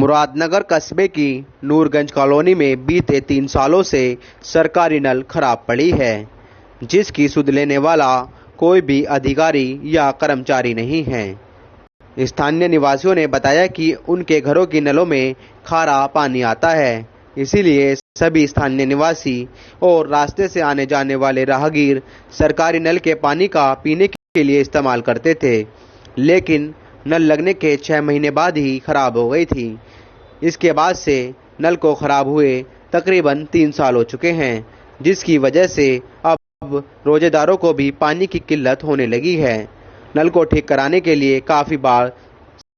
मुरादनगर कस्बे की नूरगंज कॉलोनी में बीते 3 सालों से सरकारी नल खराब पड़ी है, जिसकी सुध लेने वाला कोई भी अधिकारी या कर्मचारी नहीं है। स्थानीय निवासियों ने बताया कि उनके घरों की नलों में खारा पानी आता है, इसीलिए सभी स्थानीय निवासी और रास्ते से आने जाने वाले राहगीर सरकारी नल के पानी का पीने के लिए इस्तेमाल करते थे, लेकिन नल लगने के 6 महीने बाद ही खराब हो गई थी। इसके बाद से नल को खराब हुए तकरीबन 3 साल हो चुके हैं, जिसकी वजह से अब रोजेदारों को भी पानी की किल्लत होने लगी है। नल को ठीक कराने के लिए काफ़ी बार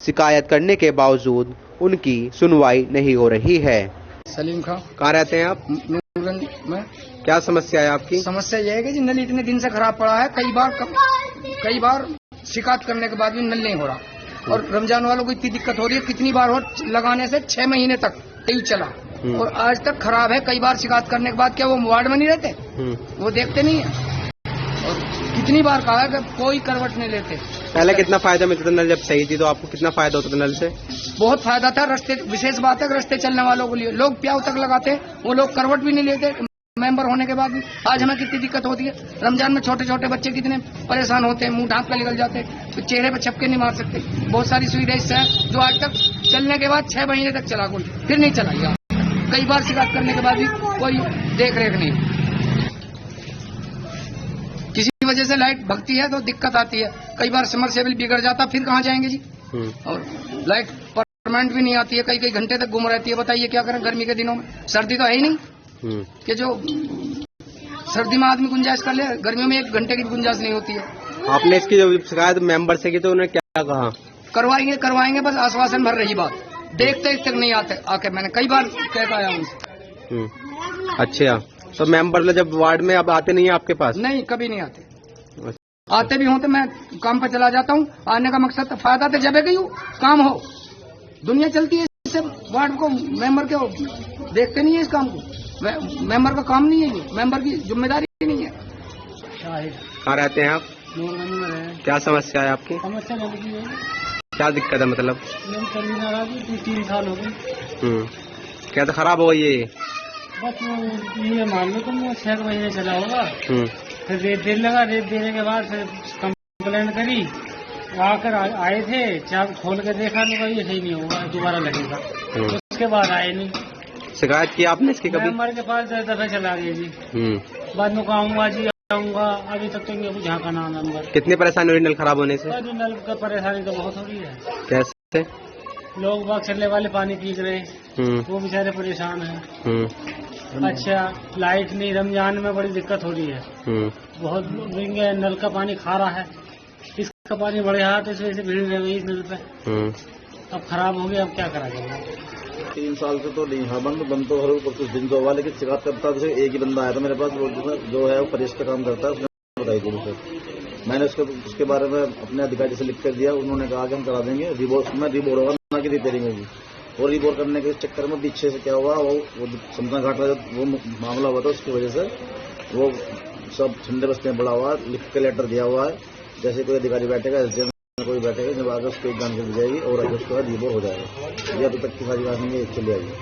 शिकायत करने के बावजूद उनकी सुनवाई नहीं हो रही है। सलीम खां। कहाँ रहते हैं आप? नूरगंज में। क्या समस्या है आपकी? समस्या यह है कि जी नल इतने दिन से खराब पड़ा है, कई बार शिकायत करने के बाद भी नल नहीं हो रहा, और रमजान वालों को इतनी दिक्कत हो रही है। कितनी बार हो लगाने से 6 महीने तक यही चला और आज तक खराब है। कई बार शिकायत करने के बाद क्या वो वार्ड में नहीं रहते? वो देखते नहीं है। और कितनी बार कहा है कि कोई करवट नहीं लेते। पहले कितना फायदा मिलता था नल जब सही थी, तो आपको कितना फायदा होता था नल से? बहुत फायदा था। रास्ते विशेष बात है, रास्ते चलने वालों के लिए लोग प्याव तक लगाते, वो लोग करवट भी नहीं लेते मेंबर होने के बाद भी। आज हमें कितनी दिक्कत होती है। रमजान में छोटे छोटे बच्चे कितने परेशान होते हैं, मुंह ढांक कर निकल जाते, तो चेहरे पे छपके नहीं मार सकते। बहुत सारी सुविधा इससे है जो आज तक चलने के बाद 6 महीने तक चला, कोई फिर नहीं चला गया। कई बार शिकायत करने के बाद भी कोई देख रेख नहीं। किसी वजह से लाइट भगती है तो दिक्कत आती है। कई बार समरसेबल बिगड़ जाता, फिर कहाँ जाएंगे जी। और लाइट परमानेंट भी नहीं आती है, कई घंटे तक गुम रहती है। बताइए क्या करें गर्मी के दिनों में? सर्दी तो है ही नहीं कि जो सर्दी में आदमी गुंजाइश कर ले, गर्मियों में 1 घंटे की गुंजाइश नहीं होती है। आपने इसकी जो शिकायत मेंबर से की तो उन्होंने क्या कहा? करवाएंगे बस आश्वासन भर रही बात, देखते तक नहीं आते। आके मैंने कई बार कह आया उनसे। अच्छा, तो मेंबर जब वार्ड में अब आते नहीं है आपके पास? नहीं, कभी नहीं आते। आते भी होते मैं काम पर चला जाता हूँ। आने का मकसद तो फायदा तो जब है काम हो, दुनिया चलती है। इससे वार्ड को मेंबर के देखते नहीं है इस काम को। मेंबर का काम नहीं है, ये मेंबर की जिम्मेदारी नहीं है। कहाँ रहते हैं आप? नूरगंज में रहे। क्या समस्या है आपकी? समस्या लगी है। क्या दिक्कत है मतलब? 3 साल हो गए। क्या तो खराब हो गई है? बस ये मान लो तुम 6 महीने चला होगा। फिर रेत देने लगा, रेत देने के बाद फिर कंप्लेन करी, आकर आए थे, चाबी खोल के देखा तो ये सही नहीं होगा, दोबारा लगेगा। उसके बाद आए नहीं। शिकायत की आपने इसकी कभी? मेंबर के पास 10 दफे चला गया जी। बाद में आऊंगा जी, आऊंगा, अभी तक तो कुछ झाँका ना नंबर। कितनी परेशानी हुई नल खराब होने से? नल का परेशानी तो बहुत हो रही है। कैसे? लोग बाग चलने वाले पानी पी रहे, वो बेचारे परेशान है। अच्छा, लाइट नहीं, रमजान में बड़ी दिक्कत हो रही है। बहुत नल का पानी खारा है, इसका पानी बढ़िया है तो इस वजह से भीड़ रह गई इस नल पे। अब खराब हो गया, अब क्या करा जाएगा? 3 साल से तो नहीं, हाँ बंद तो हर कुछ दिन तो हुआ, लेकिन शिकायत करता था। एक ही बंदा आया था मेरे पास, जो है वो परिवेश का काम करता है, उसने बताई थी मुझे। मैंने उसके बारे में अपने अधिकारी से लिख कर दिया, उन्होंने कहा कि हम करा देंगे। रिबोर होगा ना कि रिपेयरिंग होगी। और रिबोर करने के चक्कर में पीछे से क्या हुआ, वो शमशान घाट का वो मामला हुआ था, उसकी वजह से वो सब ठंडे बस्ते में पड़ा हुआ है। लिख के लेटर दिया हुआ है, जैसे कोई अधिकारी बैठेगा, एसडीएम कोई बैठेगा, जब आगे उसको एक जानकारी दी जाएगी और उसके बाद रिबोर हो जाएगा। ये अभी तक की सारी बात नहीं है, चली आएगी।